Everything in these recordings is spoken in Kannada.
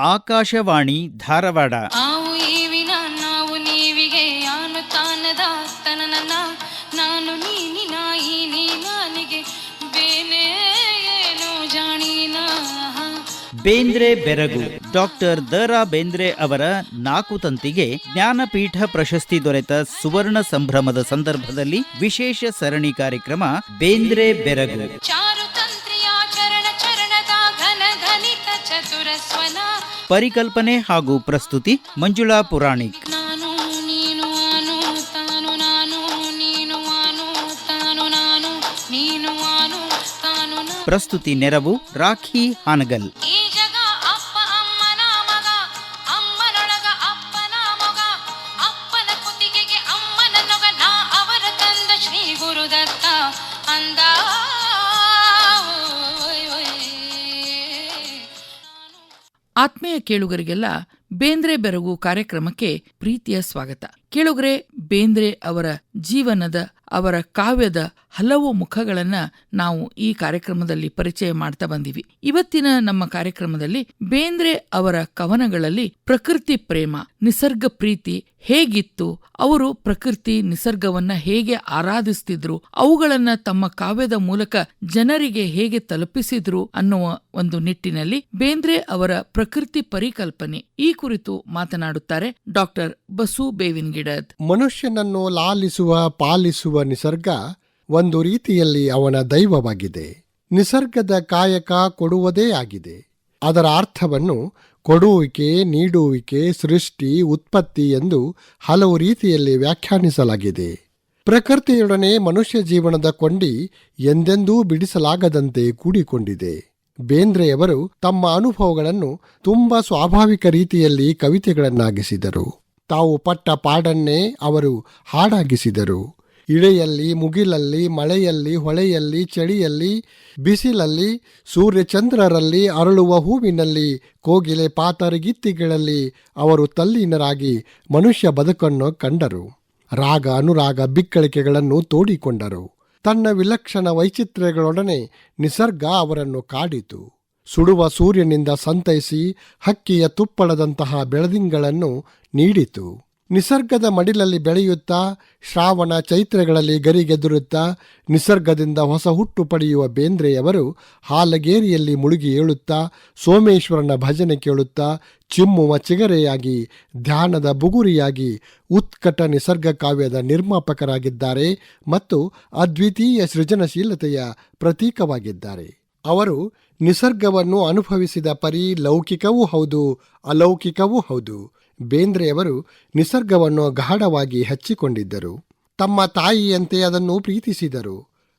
ಆಕಾಶವಾಣಿ ಧಾರವಾಡ. ಆವು ಈವಿನ ನಾವು ನೀವಿಗೆ ಯಾನು ತಾನದ ತನನನ ನಾನು ನೀನಿನ ಈ ನೀನಾನಿಗೆ ಬೇನೆ ಏನು ಜಾಣೀನ. ಬೇಂದ್ರೆ ಬೆರಗು. ಡಾಕ್ಟರ್ ದ.ರಾ. ಬೇಂದ್ರೆ ಅವರ 4 ತಂತಿಗೆ ಜ್ಞಾನಪೀಠ ಪ್ರಶಸ್ತಿ ದೊರೆತ ಸುವರ್ಣ ಸಂಭ್ರಮದ ಸಂದರ್ಭದಲ್ಲಿ ವಿಶೇಷ ಸರಣಿ ಕಾರ್ಯಕ್ರಮ ಬೇಂದ್ರೆ ಬೆರಗು. ಪರಿಕಲ್ಪನೆ ಹಾಗೂ ಪ್ರಸ್ತುತಿ ಮಂಜುಳಾ ಪುರಾಣಿಕ್. ಪ್ರಸ್ತುತಿ ನೆರವು ರಾಖಿ ಹಾನಗಲ್. ಆತ್ಮೀಯ ಕೇಳುಗರಿಗೆಲ್ಲ ಬೇಂದ್ರೆ ಬೆರಗು ಕಾರ್ಯಕ್ರಮಕ್ಕೆ ಪ್ರೀತಿಯ ಸ್ವಾಗತ. ಕೇಳುಗರೆ, ಬೇಂದ್ರೆ ಅವರ ಜೀವನದ, ಅವರ ಕಾವ್ಯದ ಹಲವು ಮುಖಗಳನ್ನ ನಾವು ಈ ಕಾರ್ಯಕ್ರಮದಲ್ಲಿ ಪರಿಚಯ ಮಾಡ್ತಾ ಬಂದಿವಿ. ಇವತ್ತಿನ ನಮ್ಮ ಕಾರ್ಯಕ್ರಮದಲ್ಲಿ ಬೇಂದ್ರೆ ಅವರ ಕವನಗಳಲ್ಲಿ ಪ್ರಕೃತಿ ಪ್ರೇಮ, ನಿಸರ್ಗ ಪ್ರೀತಿ ಹೇಗಿತ್ತು, ಅವರು ಪ್ರಕೃತಿ ನಿಸರ್ಗವನ್ನ ಹೇಗೆ ಆರಾಧಿಸ್ತಿದ್ರು, ಅವುಗಳನ್ನ ತಮ್ಮ ಕಾವ್ಯದ ಮೂಲಕ ಜನರಿಗೆ ಹೇಗೆ ತಲುಪಿಸಿದ್ರು ಅನ್ನುವ ಒಂದು ನಿಟ್ಟಿನಲ್ಲಿ ಬೇಂದ್ರೆ ಅವರ ಪ್ರಕೃತಿ ಪರಿಕಲ್ಪನೆ ಈ ಕುರಿತು ಮಾತನಾಡುತ್ತಾರೆ ಡಾಕ್ಟರ್ ಬಸು ಬೇವಿನಗಿಡದ್. ಮನುಷ್ಯನನ್ನು ಲಾಲಿಸುವ ಪಾಲಿಸುವ ನಿಸರ್ಗ ಒಂದು ರೀತಿಯಲ್ಲಿ ಅವನ ದೈವವಾಗಿದೆ. ನಿಸರ್ಗದ ಕಾಯಕ ಕೊಡುವುದೇ ಆಗಿದೆ. ಅದರ ಅರ್ಥವನ್ನು ಕೊಡುವಿಕೆ, ನೀಡುವಿಕೆ, ಸೃಷ್ಟಿ, ಉತ್ಪತ್ತಿ ಎಂದು ಹಲವು ರೀತಿಯಲ್ಲಿ ವ್ಯಾಖ್ಯಾನಿಸಲಾಗಿದೆ. ಪ್ರಕೃತಿಯೊಡನೆ ಮನುಷ್ಯ ಜೀವನದ ಕೊಂಡಿ ಎಂದೆಂದೂ ಬಿಡಿಸಲಾಗದಂತೆ ಕೂಡಿಕೊಂಡಿದೆ. ಬೇಂದ್ರೆಯವರು ತಮ್ಮ ಅನುಭವಗಳನ್ನು ತುಂಬ ಸ್ವಾಭಾವಿಕ ರೀತಿಯಲ್ಲಿ ಕವಿತೆಗಳನ್ನಾಗಿಸಿದರು. ತಾವು ಪಟ್ಟ ಪಾಡನ್ನೇ ಅವರು ಹಾಡಾಗಿಸಿದರು. ಇಳೆಯಲ್ಲಿ, ಮುಗಿಲಲ್ಲಿ, ಮಳೆಯಲ್ಲಿ, ಹೊಳೆಯಲ್ಲಿ, ಚಳಿಯಲ್ಲಿ, ಬಿಸಿಲಲ್ಲಿ, ಸೂರ್ಯಚಂದ್ರರಲ್ಲಿ, ಅರಳುವ ಹೂವಿನಲ್ಲಿ, ಕೋಗಿಲೆ ಪಾತರಗಿತ್ತಿಗಳಲ್ಲಿ ಅವರು ತಲ್ಲೀನರಾಗಿ ಮನುಷ್ಯ ಬದುಕನ್ನು ಕಂಡರು. ರಾಗ, ಅನುರಾಗ, ಬಿಕ್ಕಳಿಕೆಗಳನ್ನು ತೋಡಿಕೊಂಡರು. ತನ್ನ ವಿಲಕ್ಷಣ ವೈಚಿತ್ರ್ಯಗಳೊಡನೆ ನಿಸರ್ಗ ಅವರನ್ನು ಕಾಡಿತು. ಸುಡುವ ಸೂರ್ಯನಿಂದ ಸಂತೈಸಿ ಹಕ್ಕಿಯ ತುಪ್ಪಳದಂತಹ ಬೆಳದಿಂಗಳನ್ನು ನೀಡಿತು. ನಿಸರ್ಗದ ಮಡಿಲಲ್ಲಿ ಬೆಳೆಯುತ್ತಾ, ಶ್ರಾವಣ ಚೈತ್ರಗಳಲ್ಲಿ ಗರಿಗೆದುರುತ್ತಾ ನಿಸರ್ಗದಿಂದ ಹೊಸ ಹುಟ್ಟು ಪಡೆಯುವ ಬೇಂದ್ರೆಯವರು ಹಾಲಗೇರಿಯಲ್ಲಿ ಮುಳುಗಿ ಏಳುತ್ತಾ, ಸೋಮೇಶ್ವರನ ಭಜನೆ ಕೇಳುತ್ತಾ, ಚಿಮ್ಮುವ ಚಿಗರೆಯಾಗಿ, ಧ್ಯಾನದ ಬುಗುರಿಯಾಗಿ ಉತ್ಕಟ ನಿಸರ್ಗ ಕಾವ್ಯದ ನಿರ್ಮಾಪಕರಾಗಿದ್ದಾರೆ ಮತ್ತು ಅದ್ವಿತೀಯ ಸೃಜನಶೀಲತೆಯ ಪ್ರತೀಕವಾಗಿದ್ದಾರೆ. ಅವರು ನಿಸರ್ಗವನ್ನು ಅನುಭವಿಸಿದ ಪರಿ ಲೌಕಿಕವೂ ಹೌದು, ಅಲೌಕಿಕವೂ ಹೌದು. ಬೇಂದ್ರೆಯವರು ನಿಸರ್ಗವನ್ನು ಗಾಢವಾಗಿ ಹಚ್ಚಿಕೊಂಡಿದ್ದರು. ತಮ್ಮ ತಾಯಿಯಂತೆ ಅದನ್ನು ಪ್ರೀತಿಸಿದರು.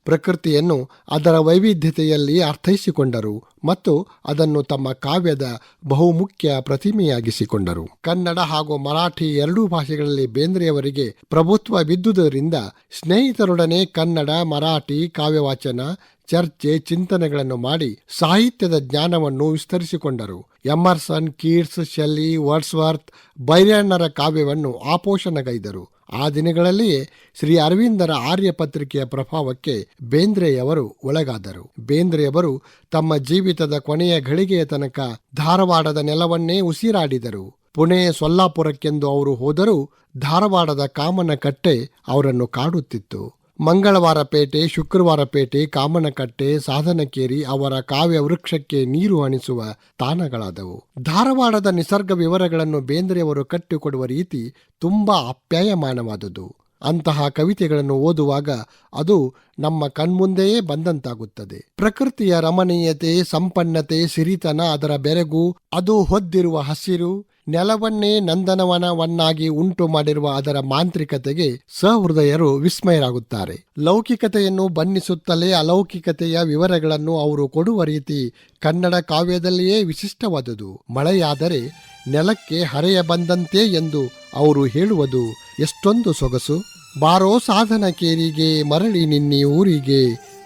ಪ್ರಕೃತಿಯನ್ನು ಅದರ ವೈವಿಧ್ಯತೆಯಲ್ಲಿ ಅರ್ಥೈಸಿಕೊಂಡರು ಮತ್ತು ಅದನ್ನು ತಮ್ಮ ಕಾವ್ಯದ ಬಹುಮುಖ್ಯ ಪ್ರತಿಮೆಯಾಗಿಸಿಕೊಂಡರು. ಕನ್ನಡ ಹಾಗೂ ಮರಾಠಿ ಎರಡೂ ಭಾಷೆಗಳಲ್ಲಿ ಬೇಂದ್ರೆಯವರಿಗೆ ಪ್ರಭುತ್ವ ಬಿದ್ದುದರಿಂದ ಸ್ನೇಹಿತರೊಡನೆ ಕನ್ನಡ, ಮರಾಠಿ ಕಾವ್ಯವಾಚನ, ಚರ್ಚೆ, ಚಿಂತನೆಗಳನ್ನು ಮಾಡಿ ಸಾಹಿತ್ಯದ ಜ್ಞಾನವನ್ನು ವಿಸ್ತರಿಸಿಕೊಂಡರು. ಎಮರ್ಸನ್, ಕೀಟ್ಸ್, ಶೆಲ್ಲಿ, ವರ್ಡ್ಸ್ವರ್ತ್, ಬೈರಾನ್ನರ ಕಾವ್ಯವನ್ನು ಆಪೋಷಣಗೈದರು. ಆ ದಿನಗಳಲ್ಲಿಯೇ ಶ್ರೀ ಅರವಿಂದರ ಆರ್ಯ ಪತ್ರಿಕೆಯ ಪ್ರಭಾವಕ್ಕೆ ಬೇಂದ್ರೆಯವರು ಒಳಗಾದರು. ಬೇಂದ್ರೆಯವರು ತಮ್ಮ ಜೀವಿತದ ಕೊನೆಯ ಘಳಿಗೆಯ ತನಕ ಧಾರವಾಡದ ನೆಲವನ್ನೇ ಉಸಿರಾಡಿದರು. ಪುಣೆ, ಸೊಲ್ಲಾಪುರಕ್ಕೆಂದು ಅವರು ಹೋದರೂ ಧಾರವಾಡದ ಕಾಮನಕಟ್ಟೆ ಅವರನ್ನು ಕಾಡುತ್ತಿತ್ತು. ಮಂಗಳವಾರ ಪೇಟೆ, ಶುಕ್ರವಾರ ಪೇಟೆ, ಕಾಮನಕಟ್ಟೆ, ಸಾಧನಕೇರಿ ಅವರ ಕಾವ್ಯ ವೃಕ್ಷಕ್ಕೆ ನೀರು ಹಣಿಸುವ ತಾಣಗಳಾದವು. ಧಾರವಾಡದ ನಿಸರ್ಗ ವಿವರಗಳನ್ನು ಬೇಂದ್ರೆಯವರು ಕಟ್ಟಿಕೊಡುವ ರೀತಿ ತುಂಬಾ ಆಪ್ಯಾಯಮಾನವಾದುದು. ಅಂತಹ ಕವಿತೆಗಳನ್ನು ಓದುವಾಗ ಅದು ನಮ್ಮ ಕಣ್ಮುಂದೆಯೇ ಬಂದಂತಾಗುತ್ತದೆ. ಪ್ರಕೃತಿಯ ರಮಣೀಯತೆ, ಸಂಪನ್ನತೆ, ಸಿರಿತನ, ಅದರ ಬೆರಗು, ಅದು ಹೊದ್ದಿರುವ ಹಸಿರು, ನೆಲವನ್ನೇ ನಂದನವನವನ್ನಾಗಿ ಉಂಟು ಮಾಡಿರುವ ಅದರ ಮಾಂತ್ರಿಕತೆಗೆ ಸಹೃದಯರು ವಿಸ್ಮಯರಾಗುತ್ತಾರೆ. ಲೌಕಿಕತೆಯನ್ನು ಬಣ್ಣಿಸುತ್ತಲೇ ಅಲೌಕಿಕತೆಯ ವಿವರಗಳನ್ನು ಅವರು ಕೊಡುವ ರೀತಿ ಕನ್ನಡ ಕಾವ್ಯದಲ್ಲಿಯೇ ವಿಶಿಷ್ಟವಾದುದು. ಮಳೆಯಾದರೆ ನೆಲಕ್ಕೆ ಹರೆಯ ಬಂದಂತೆ ಎಂದು ಅವರು ಹೇಳುವುದು ಎಷ್ಟೊಂದು ಸೊಗಸು. ಬಾರೋ ಸಾಧನ ಕೇರಿಗೆ ಮರಳಿ ನಿನ್ನಿ ಊರಿಗೆ,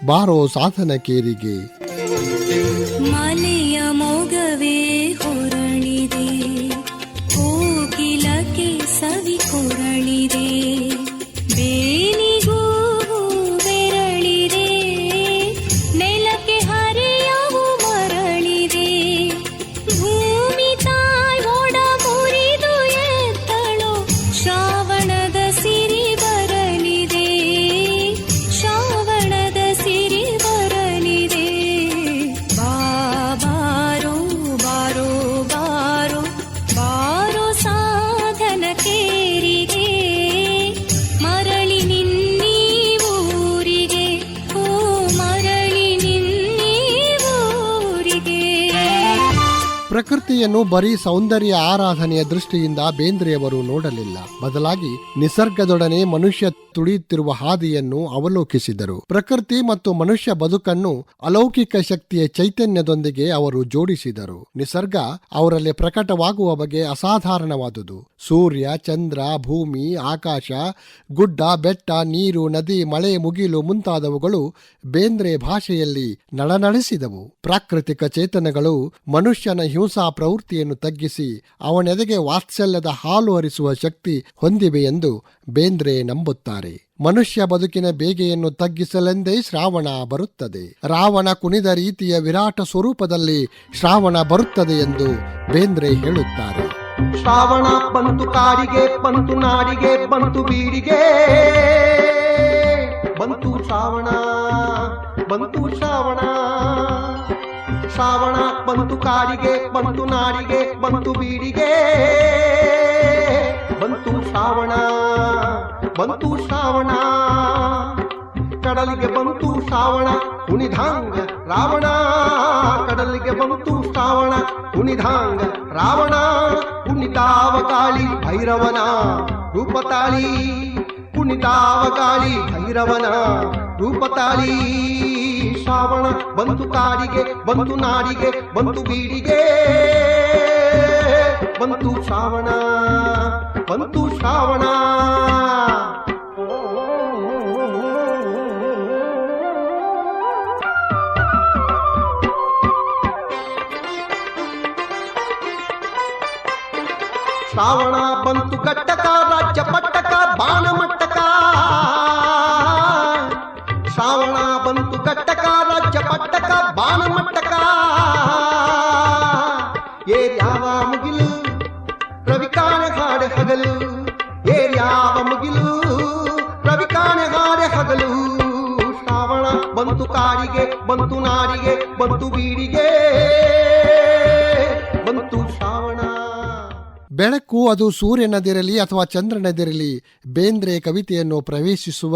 ಬಾರೋ ಸಾಧನ ಕೇರಿಗೆ. ಮಲೆಯ ಮೊಗವೇ ಹೊರಳಿದೆ, ಕೋಕಿಲಕ್ಕೆ ಸವಿ ಕೊರಳಿದೆ, ಬೇನಿಗೂ ಬೆರಳಿದೆ, ನೆಲಕ್ಕೆ ಹರೆಯವು ಮರಳಿದೆ, ಭೂಮಿ ತಾ ಪ್ರಕೃತಿಯನ್ನು ಬರೀ ಸೌಂದರ್ಯ ಆರಾಧನೆಯ ದೃಷ್ಟಿಯಿಂದ ಬೇಂದ್ರೆಯವರು ನೋಡಲಿಲ್ಲ. ಬದಲಾಗಿ ನಿಸರ್ಗದೊಡನೆ ಮನುಷ್ಯ ತುಳಿಯುತ್ತಿರುವ ಹಾದಿಯನ್ನು ಅವಲೋಕಿಸಿದರು. ಪ್ರಕೃತಿ ಮತ್ತು ಮನುಷ್ಯ ಬದುಕನ್ನು ಅಲೌಕಿಕ ಶಕ್ತಿಯ ಚೈತನ್ಯದೊಂದಿಗೆ ಅವರು ಜೋಡಿಸಿದರು. ನಿಸರ್ಗ ಅವರಲ್ಲಿ ಪ್ರಕಟವಾಗುವ ಬಗೆ ಅಸಾಧಾರಣವಾದುದು. ಸೂರ್ಯ, ಚಂದ್ರ, ಭೂಮಿ, ಆಕಾಶ, ಗುಡ್ಡ, ಬೆಟ್ಟ, ನೀರು, ನದಿ, ಮಳೆ, ಮುಗಿಲು ಮುಂತಾದವುಗಳು ಬೇಂದ್ರೆ ಭಾಷೆಯಲ್ಲಿ ನಳನಳಿಸಿದವು. ಪ್ರಾಕೃತಿಕ ಚೇತನಗಳು ಮನುಷ್ಯನ ಹಿಂಸಾ ಪ್ರವೃತ್ತಿಯನ್ನು ತಗ್ಗಿಸಿ ಅವನೆದೆಗೆ ವಾತ್ಸಲ್ಯದ ಹಾಲು ಹರಿಸುವ ಶಕ್ತಿ ಹೊಂದಿವೆ ಎಂದು ಬೇಂದ್ರೆ ನಂಬುತ್ತಾರೆ. ಮನುಷ್ಯ ಬದುಕಿನ ಬೇಗೆಯನ್ನು ತಗ್ಗಿಸಲೆಂದೇ ಶ್ರಾವಣ ಬರುತ್ತದೆ. ರಾವಣ ಕುಣಿದ ರೀತಿಯ ವಿರಾಟ ಸ್ವರೂಪದಲ್ಲಿ ಶ್ರಾವಣ ಬರುತ್ತದೆ ಎಂದು ಬೇಂದ್ರೆ ಹೇಳುತ್ತಾರೆ. ಶ್ರಾವಣ ಬಂತು ಕಾಡಿಗೆ, ಬಂತು ನಾಡಿಗೆ, ಬಂತು ಬೀಡಿಗೆ, ಬಂತು ಶ್ರಾವಣ, ಬಂತು ಶ್ರಾವಣ. ಶ್ರಾವಣ ಬಂತು ಕಾಡಿಗೆ, ಬಂತು ನಾಡಿಗೆ, ಬಂತು ಬೀಡಿಗೆ, ಬಂತು ಶ್ರಾವಣ, ಬಂತು ಶ್ರಾವಣ. ಕಡಲಿಗೆ ಬಂತು ಶ್ರಾವಣ ಕುಣಿಧಾಂಗ ರಾವಣ, ಕಡಲಿಗೆ ಬಂತು ಶ್ರಾವಣ ಕುಣಿಧಾಂಗ ರಾವಣ. ಕುಣಿತಾವ ಗಾಳಿ ಭೈರವನ ರೂಪತಾಳಿ, ಕುಣಿತಾವ ಗಾಳಿ ಭೈರವನ ರೂಪತಾಳಿ. ಶ್ರಾವಣ ಬಂತು ಕಾಡಿಗೆ, ಬಂತು ನಾಡಿಗೆ, ಬಂತು ಬೀಡಿಗೆ, ಬಂತು ಶ್ರಾವಣ, ಬಂತು ಶ್ರಾವಣ. ಶ್ರಾವಣ ಬಂತು ಕಟ್ಟಕ, ರಾಜ್ಯ ಪಟ್ಟಕ, ಬಾಣ ಮಟ್ಟಕ. ಶ್ರಾವಣ ಬಂತು ಕಟ್ಟಕ, ರಾಜ್ಯ ಪಟ್ಟಕ, ಬಾಣ ಮಟ್ಟಕ. ಏರ್ಯಾವ ಮುಗಿಲು ರವಿಕಾಣೆ ಹಾಡೆ ಹಗಲು, ಏರ್ಯಾವ ಮುಗಿಲು ರವಿಕಾಣೆ ಹಾಡೆ ಹಗಲು. ಶ್ರಾವಣ ಬಂತು ಕಾಡಿಗೆ, ಬಂತು ನಾಡಿಗೆ, ಬಂತು ಬೀಡಿಗೆ, ಬಂತು ಶ್ರಾವಣ. ಬೆಳಕು ಅದು ಸೂರ್ಯನದಿರಲಿ ಅಥವಾ ಚಂದ್ರನದಿರಲಿ, ಬೇಂದ್ರೆ ಕವಿತೆಯನ್ನು ಪ್ರವೇಶಿಸುವ,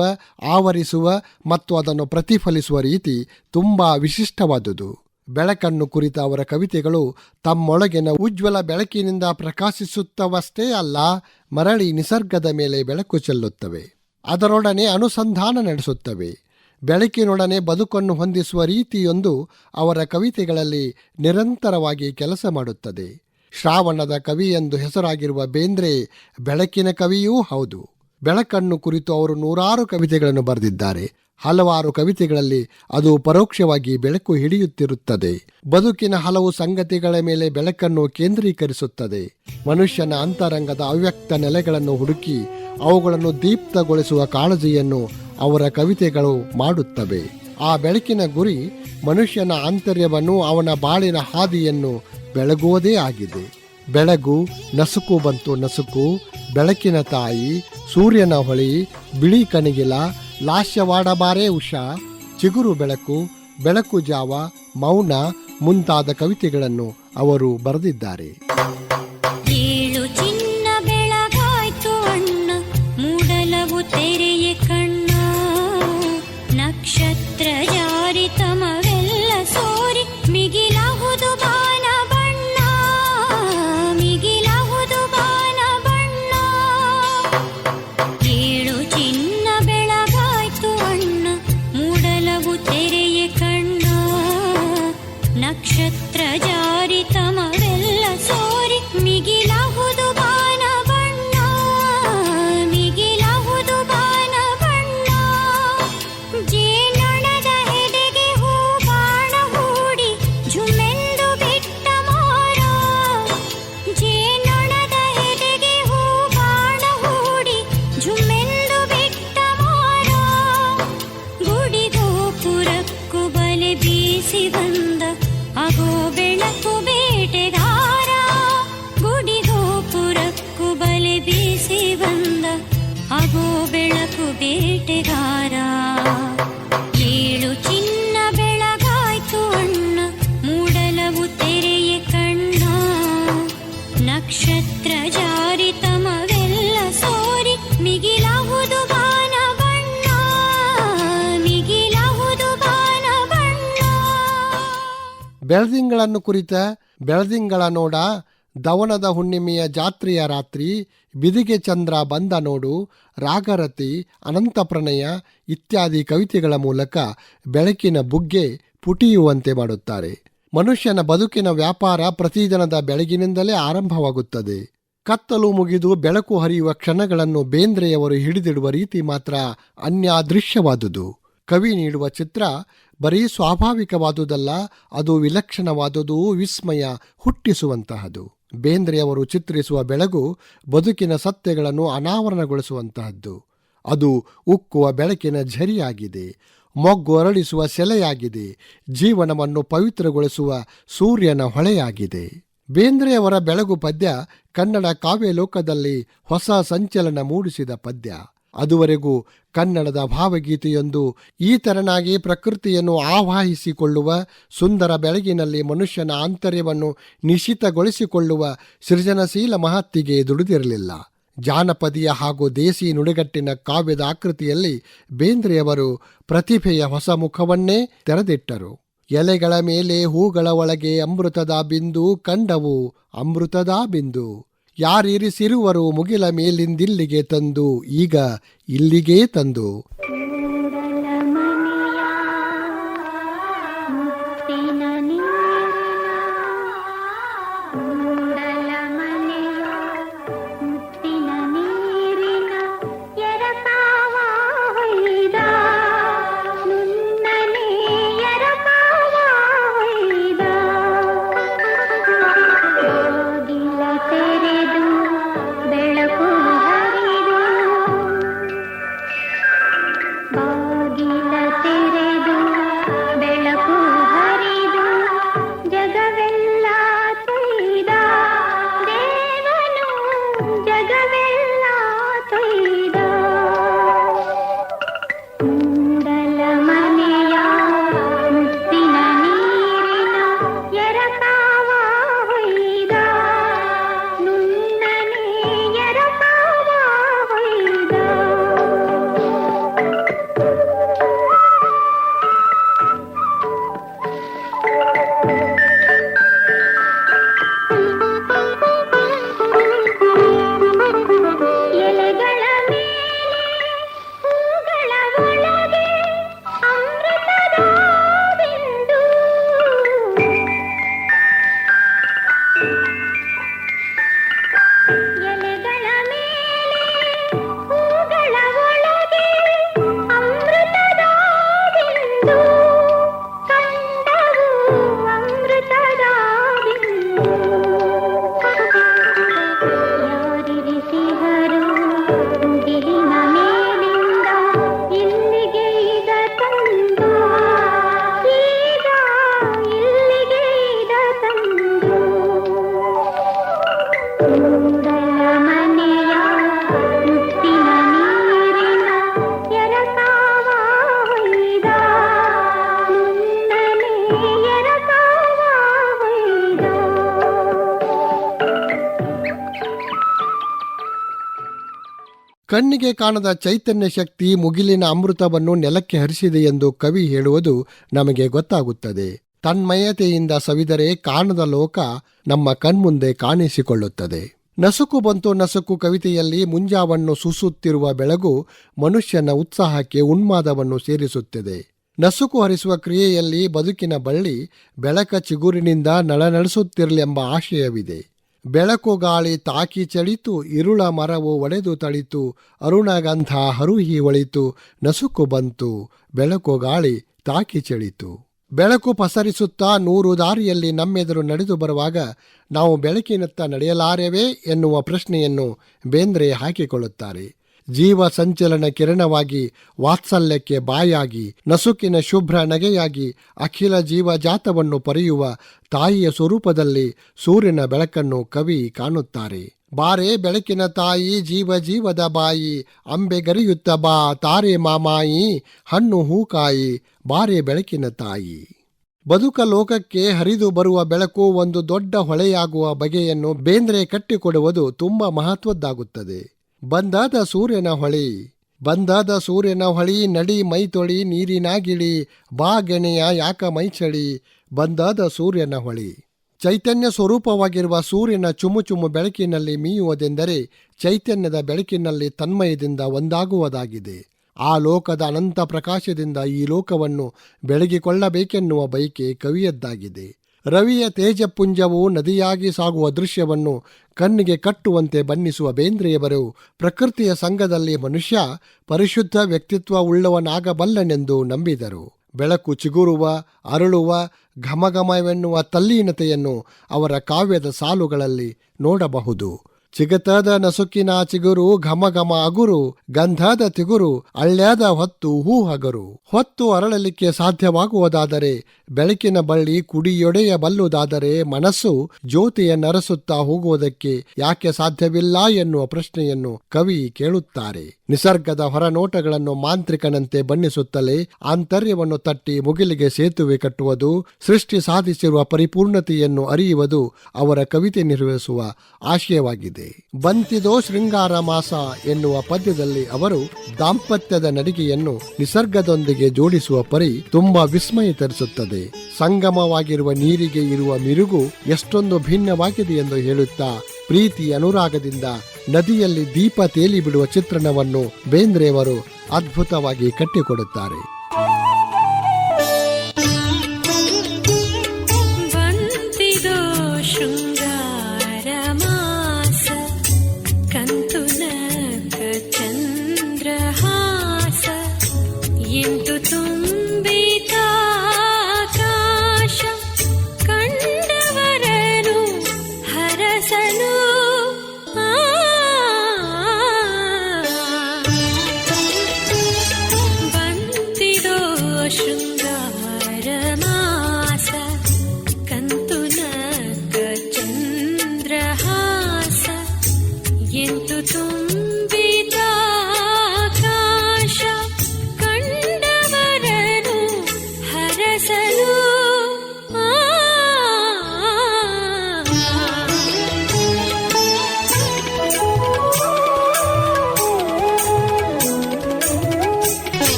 ಆವರಿಸುವ ಮತ್ತು ಅದನ್ನು ಪ್ರತಿಫಲಿಸುವ ರೀತಿ ತುಂಬಾ ವಿಶಿಷ್ಟವಾದುದು. ಬೆಳಕನ್ನು ಕುರಿತ ಅವರ ಕವಿತೆಗಳು ತಮ್ಮೊಳಗಿನ ಉಜ್ವಲ ಬೆಳಕಿನಿಂದ ಪ್ರಕಾಶಿಸುತ್ತವಷ್ಟೇ ಅಲ್ಲ, ಮರಳಿ ನಿಸರ್ಗದ ಮೇಲೆ ಬೆಳಕು ಚೆಲ್ಲುತ್ತವೆ, ಅದರೊಡನೆ ಅನುಸಂಧಾನ ನಡೆಸುತ್ತವೆ. ಬೆಳಕಿನೊಡನೆ ಬದುಕನ್ನು ಹೊಂದಿಸುವ ರೀತಿಯೊಂದು ಅವರ ಕವಿತೆಗಳಲ್ಲಿ ನಿರಂತರವಾಗಿ ಕೆಲಸ ಮಾಡುತ್ತದೆ. ಶ್ರಾವಣದ ಕವಿ ಎಂದು ಹೆಸರಾಗಿರುವ ಬೇಂದ್ರೆ ಬೆಳಕಿನ ಕವಿಯೂ ಹೌದು. ಬೆಳಕನ್ನು ಕುರಿತು ಅವರು 100 ಕವಿತೆಗಳನ್ನು ಬರೆದಿದ್ದಾರೆ. ಹಲವಾರು ಕವಿತೆಗಳಲ್ಲಿ ಅದು ಪರೋಕ್ಷವಾಗಿ ಬೆಳಕು ಹಿಡಿಯುತ್ತಿರುತ್ತದೆ. ಬದುಕಿನ ಹಲವು ಸಂಗತಿಗಳ ಮೇಲೆ ಬೆಳಕನ್ನು ಕೇಂದ್ರೀಕರಿಸುತ್ತದೆ. ಮನುಷ್ಯನ ಅಂತರಂಗದ ಅವ್ಯಕ್ತ ನೆಲೆಗಳನ್ನು ಹುಡುಕಿ ಅವುಗಳನ್ನು ದೀಪ್ತಗೊಳಿಸುವ ಕಾಳಜಿಯನ್ನು ಅವರ ಕವಿತೆಗಳು ಮಾಡುತ್ತವೆ. ಆ ಬೆಳಕಿನ ಗುರಿ ಮನುಷ್ಯನ ಆಂತರ್ಯವನ್ನು, ಅವನ ಬಾಳಿನ ಹಾದಿಯನ್ನು ಬೆಳಗುವುದೇ ಆಗಿದೆ. ಬೆಳಗು, ನಸುಕು ಬಂತು ನಸುಕು, ಬೆಳಕಿನ ತಾಯಿ, ಸೂರ್ಯನ ಹೊಳಿ, ಬಿಳಿ ಕಣಿಗಿಲ, ಲಾಸ್ಯವಾಡಬಾರೇ ಉಷಾ, ಚಿಗುರು ಬೆಳಕು, ಬೆಳಕು ಜಾವ, ಮೌನ ಮುಂತಾದ ಕವಿತೆಗಳನ್ನು ಅವರು ಬರೆದಿದ್ದಾರೆ. ಏಳು ಚಿನ್ನ ಬೆಳಗಾಯ್ತು ಅಣ್ಣ, ಮೂಡಲವು ತೆರೆಯ ಕಣ್ಣ, ನಕ್ಷತ್ರ ಜಾರಿತಮವೆಲ್ಲ ಸೋರಿ ಮಿಗಿಲಾಹುದು ಬಾನ ಬಣ್ಣ, ಮಿಗಿಲಾಹುದು ಬಾನ ಬಣ್ಣ. ಏಳು ಚಿನ್ನ ಬೆಳಗಾಯ್ತು ಅಣ್ಣ, ಮೂಡಲವು ತೆರೆಯ ಕಣ್ಣ, ನಕ್ಷತ್ರ ಜಾರಿತಮವೆಲ್ಲ ಸೋರಿ ಮಿಗಿಲಾಹುದು ಬಾನ ಬಣ್ಣ, ಮಿಗಿಲಾಹುದು ಬಾನ ಬಣ್ಣ. ಜೇನೊಣದ ಹೆದೆಗೆ ಹೂ ಬಾಣ ಹೂಡಿ ಝುಮೆಂದು ಬಿಟ್ಟ ಮೋರ, ಜೇನೊಣದ ಹೆದೆಗೆ ಹೂ ಬಾಣ ಹೂಡಿ ಝುಮೆಂದು ಬಿಟ್ಟ ಮೋರ. ಗುಡಿ ಗೋಪುರಕ್ಕೂ ಬಲೆ ಬೀಸಿ ಬಂದ ಆಗೋ ಬೆಳಕು ಬೇಟೆಗಾರ, ಗುಡಿ ಗೋಪುರಕ್ಕೂ ಬಲೆ ಬೀಸಿ ಬಂದ ಆಗೋ ಬೆಳಕು ಬೇಟೆಗಾರ. ಏಳು ಚಿನ್ನ ಬೆಳಗಾಯ್ತು ಅಣ್ಣ, ಮೂಡಲವು ತೆರೆಯ ಕಣ್ಣ, ನಕ್ಷತ್ರ ಜಾರಿತಮವೆಲ್ಲ ಸೋರಿ ಮಿಗಿಲಾಹುದು ಬಾನ ಬಣ್ಣ, ಮಿಗಿಲಾಹುದು ಬಾನ ಬಣ್ಣ. ಬೆಳದಿಂಗಳನ್ನು ಕುರಿತ ಬೆಳದಿಂಗಳ ನೋಡ, ದವನದ ಹುಣ್ಣಿಮೆಯ ಜಾತ್ರೆಯ ರಾತ್ರಿ, ಬಿದಿಗೆ ಚಂದ್ರ ಬಂದ ನೋಡು, ರಾಗರತಿ, ಅನಂತ ಪ್ರಣಯ ಇತ್ಯಾದಿ ಕವಿತೆಗಳ ಮೂಲಕ ಬೆಳಕಿನ ಬುಗ್ಗೆ ಪುಟಿಯುವಂತೆ ಮಾಡುತ್ತಾರೆ. ಮನುಷ್ಯನ ಬದುಕಿನ ವ್ಯಾಪಾರ ಪ್ರತಿದಿನದ ಬೆಳಗಿನಿಂದಲೇ ಆರಂಭವಾಗುತ್ತದೆ. ಕತ್ತಲು ಮುಗಿದು ಬೆಳಕು ಹರಿಯುವ ಕ್ಷಣಗಳನ್ನು ಬೇಂದ್ರೆಯವರು ಹಿಡಿದಿಡುವ ರೀತಿ ಮಾತ್ರ ಅನ್ಯಾದೃಶ್ಯವಾದುದು. ಕವಿ ನೀಡುವ ಚಿತ್ರ ಬರೀ ಸ್ವಾಭಾವಿಕವಾದುದಲ್ಲ, ಅದು ವಿಲಕ್ಷಣವಾದುದು, ವಿಸ್ಮಯ ಹುಟ್ಟಿಸುವಂತಹದು. ಬೇಂದ್ರೆಯವರು ಚಿತ್ರಿಸುವ ಬೆಳಗು ಬದುಕಿನ ಸತ್ಯಗಳನ್ನು ಅನಾವರಣಗೊಳಿಸುವಂತಹದ್ದು. ಅದು ಉಕ್ಕುವ ಬೆಳಕಿನ ಝರಿಯಾಗಿದೆ, ಮೊಗ್ಗು ಅರಳಿಸುವ ಸೆಲೆಯಾಗಿದೆ, ಜೀವನವನ್ನು ಪವಿತ್ರಗೊಳಿಸುವ ಸೂರ್ಯನ ಹೊಳೆಯಾಗಿದೆ. ಬೇಂದ್ರೆಯವರ ಬೆಳಗು ಪದ್ಯ ಕನ್ನಡ ಕಾವ್ಯ ಲೋಕದಲ್ಲಿ ಹೊಸ ಸಂಚಲನ ಮೂಡಿಸಿದ ಪದ್ಯ. ಅದುವರೆಗೂ ಕನ್ನಡದ ಭಾವಗೀತೆಯೊಂದು ಈ ತೆರನಾಗಿ ಪ್ರಕೃತಿಯನ್ನು ಆವಾಹಿಸಿಕೊಳ್ಳುವ, ಸುಂದರ ಬೆಳಗಿನಲ್ಲಿ ಮನುಷ್ಯನ ಆಂತರ್ಯವನ್ನು ನಿಶಿತಗೊಳಿಸಿಕೊಳ್ಳುವ ಸೃಜನಶೀಲ ಮಹತ್ತಿಗೆ ದುಡಿದಿರಲಿಲ್ಲ. ಜಾನಪದೀಯ ಹಾಗೂ ದೇಸಿ ನುಡಿಗಟ್ಟಿನ ಕಾವ್ಯದ ಆಕೃತಿಯಲ್ಲಿ ಬೇಂದ್ರೆಯವರು ಪ್ರತಿಭೆಯ ಹೊಸ ಮುಖವನ್ನೇ ತೆರೆದಿಟ್ಟರು. ಎಲೆಗಳ ಮೇಲೆ ಹೂಗಳ ಒಳಗೆ ಅಮೃತದ ಬಿಂದು ಕಂಡವು ಅಮೃತದ ಬಿಂದು, ಯಾರಿರಿಸಿರುವರು ಮುಗಿಲ ಮೇಲಿಂದಿಲ್ಲಿಗೆ ತಂದು, ಈಗ ಇಲ್ಲಿಗೇ ತಂದು. ಕಣ್ಣಿಗೆ ಕಾಣದ ಚೈತನ್ಯ ಶಕ್ತಿ ಮುಗಿಲಿನ ಅಮೃತವನ್ನು ನೆಲಕ್ಕೆ ಹರಿಸಿದೆ ಎಂದು ಕವಿ ಹೇಳುವುದು ನಮಗೆ ಗೊತ್ತಾಗುತ್ತದೆ. ತನ್ಮಯತೆಯಿಂದ ಸವಿದರೆ ಕಾಣದ ಲೋಕ ನಮ್ಮ ಕಣ್ಮುಂದೆ ಕಾಣಿಸಿಕೊಳ್ಳುತ್ತದೆ. ನಸುಕು ಬಂತು ನಸುಕು ಕವಿತೆಯಲ್ಲಿ ಮುಂಜಾವನ್ನು ಸೂಸುತ್ತಿರುವ ಬೆಳಗು ಮನುಷ್ಯನ ಉತ್ಸಾಹಕ್ಕೆ ಉನ್ಮಾದವನ್ನು ಸೇರಿಸುತ್ತದೆ. ನಸುಕು ಹರಿಸುವ ಕ್ರಿಯೆಯಲ್ಲಿ ಬದುಕಿನ ಬಳ್ಳಿ ಬೆಳಕ ಚಿಗುರಿನಿಂದ ನಳನಳಿಸುತ್ತಿರಲೆಂಬ ಆಶಯವಿದೆ. ಬೆಳಕು ಗಾಳಿ ತಾಕಿ ಚಳಿತು, ಇರುಳ ಮರವು ಒಡೆದು ತಳಿತು, ಅರುಣಗಂಧ ಹರುಹಿ ಒಳಿತು, ನಸುಕು ಬಂತು ಬೆಳಕು ಗಾಳಿ ತಾಕಿ ಚಳಿತು. ಬೆಳಕು ಪಸರಿಸುತ್ತಾ 100 ದಾರಿಯಲ್ಲಿ ನಮ್ಮೆದುರು ನಡೆದು ಬರುವಾಗ ನಾವು ಬೆಳಕಿನತ್ತ ನಡೆಯಲಾರೆವೇ ಎನ್ನುವ ಪ್ರಶ್ನೆಯನ್ನು ಬೇಂದ್ರೆ ಹಾಕಿಕೊಳ್ಳುತ್ತಾರೆ. ಜೀವ ಸಂಚಲನ ಕಿರಣವಾಗಿ, ವಾತ್ಸಲ್ಯಕ್ಕೆ ಬಾಯಾಗಿ, ನಸುಕಿನ ಶುಭ್ರ ನಗೆಯಾಗಿ ಅಖಿಲ ಜೀವಜಾತವನ್ನು ಪೊರೆಯುವ ತಾಯಿಯ ಸ್ವರೂಪದಲ್ಲಿ ಸೂರ್ಯನ ಬೆಳಕನ್ನು ಕವಿ ಕಾಣುತ್ತಾರೆ. ಬಾರೆ ಬೆಳಕಿನ ತಾಯಿ ಜೀವ ಜೀವದ ಬಾಯಿ, ಅಂಬೆಗರಿಯುತ್ತ ಬಾ ತಾರೆ ಮಾಮಾಯಿ, ಹಣ್ಣು ಹೂಕಾಯಿ ಬಾರೆ ಬೆಳಕಿನ ತಾಯಿ. ಬದುಕ ಲೋಕಕ್ಕೆ ಹರಿದು ಬರುವ ಬೆಳಕು ಒಂದು ದೊಡ್ಡ ಹೊಳೆಯಾಗುವ ಬಗೆಯನ್ನು ಬೇಂದ್ರೆ ಕಟ್ಟಿಕೊಡುವುದು ತುಂಬ ಮಹತ್ವದ್ದಾಗುತ್ತದೆ. ಬಂದಾದ ಸೂರ್ಯನ ಹೊಳಿ, ಬಂದಾದ ಸೂರ್ಯನ ಹೊಳಿ, ನಡಿ ಮೈತೊಳಿ ನೀರಿನಾಗಿಳಿ, ಬಾ ಗೆಣೆಯ ಯಾಕ ಮೈಚಳಿ, ಬಂದಾದ ಸೂರ್ಯನ ಹೊಳಿ. ಚೈತನ್ಯ ಸ್ವರೂಪವಾಗಿರುವ ಸೂರ್ಯನ ಚುಮುಚುಮು ಬೆಳಕಿನಲ್ಲಿ ಮೀಯುವುದೆಂದರೆ ಚೈತನ್ಯದ ಬೆಳಕಿನಲ್ಲಿ ತನ್ಮಯದಿಂದ ಒಂದಾಗುವುದಾಗಿದೆ. ಆ ಲೋಕದ ಅನಂತ ಪ್ರಕಾಶದಿಂದ ಈ ಲೋಕವನ್ನು ಬೆಳಗಿಕೊಳ್ಳಬೇಕೆನ್ನುವ ಬಯಕೆ ಕವಿಯದ್ದಾಗಿದೆ. ರವಿಯ ತೇಜಪುಂಜವು ನದಿಯಾಗಿ ಸಾಗುವ ದೃಶ್ಯವನ್ನು ಕಣ್ಣಿಗೆ ಕಟ್ಟುವಂತೆ ಬಣ್ಣಿಸುವ ಬೇಂದ್ರೆಯವರು ಪ್ರಕೃತಿಯ ಸಂಘದಲ್ಲಿ ಮನುಷ್ಯ ಪರಿಶುದ್ಧ ವ್ಯಕ್ತಿತ್ವ ಉಳ್ಳವನಾಗಬಲ್ಲನೆಂದು ನಂಬಿದರು. ಬೆಳಕು ಚಿಗುರುವ, ಅರಳುವ, ಘಮಘಮವೆನ್ನುವ ತಲ್ಲೀನತೆಯನ್ನು ಅವರ ಕಾವ್ಯದ ಸಾಲುಗಳಲ್ಲಿ ನೋಡಬಹುದು. ಚಿಗತದ ನಸುಕಿನ ಚಿಗುರು ಘಮಘಮ ಅಗುರು, ಗಂಧದ ತಿಗುರು ಅಳ್ಳ್ಯಾದ ಹೊತ್ತು ಹೂ ಹಗರು. ಹೊತ್ತು ಅರಳಲಿಕ್ಕೆ ಸಾಧ್ಯವಾಗುವುದಾದರೆ, ಬೆಳಕಿನ ಬಳ್ಳಿ ಕುಡಿಯೊಡೆಯಬಲ್ಲುದಾದರೆ ಮನಸ್ಸು ಜ್ಯೋತಿಯ ನರಸುತ್ತಾ ಹೋಗುವುದಕ್ಕೆ ಯಾಕೆ ಸಾಧ್ಯವಿಲ್ಲ ಎನ್ನುವ ಪ್ರಶ್ನೆಯನ್ನು ಕವಿ ಕೇಳುತ್ತಾರೆ. ನಿಸರ್ಗದ ಹೊರನೋಟಗಳನ್ನು ಮಾಂತ್ರಿಕನಂತೆ ಬಣ್ಣಿಸುತ್ತಲೇ ಆಂತರ್ಯವನ್ನು ತಟ್ಟಿ ಮುಗಿಲಿಗೆ ಸೇತುವೆ ಕಟ್ಟುವುದು, ಸೃಷ್ಟಿ ಸಾಧಿಸಿರುವ ಪರಿಪೂರ್ಣತೆಯನ್ನು ಅರಿಯುವುದು ಅವರ ಕವಿತೆ ನಿರ್ವಹಿಸುವ ಆಶಯವಾಗಿದೆ. ಬಂತಿದೋ ಶೃಂಗಾರ ಮಾಸ ಎನ್ನುವ ಪದ್ಯದಲ್ಲಿ ಅವರು ದಾಂಪತ್ಯದ ನಡಿಗೆಯನ್ನು ನಿಸರ್ಗದೊಂದಿಗೆ ಜೋಡಿಸುವ ಪರಿ ತುಂಬಾ ವಿಸ್ಮಯ ತರಿಸುತ್ತದೆ. ಸಂಗಮವಾಗಿರುವ ನೀರಿಗೆ ಇರುವ ಮಿರುಗು ಎಷ್ಟೊಂದು ಭಿನ್ನವಾಗಿದೆ ಎಂದು ಹೇಳುತ್ತಾ ಪ್ರೀತಿ ಅನುರಾಗದಿಂದ ನದಿಯಲ್ಲಿ ದೀಪ ತೇಲಿ ಬಿಡುವ ಚಿತ್ರಣವನ್ನು ಬೇಂದ್ರೆಯವರು ಅದ್ಭುತವಾಗಿ ಕಟ್ಟಿಕೊಡುತ್ತಾರೆ.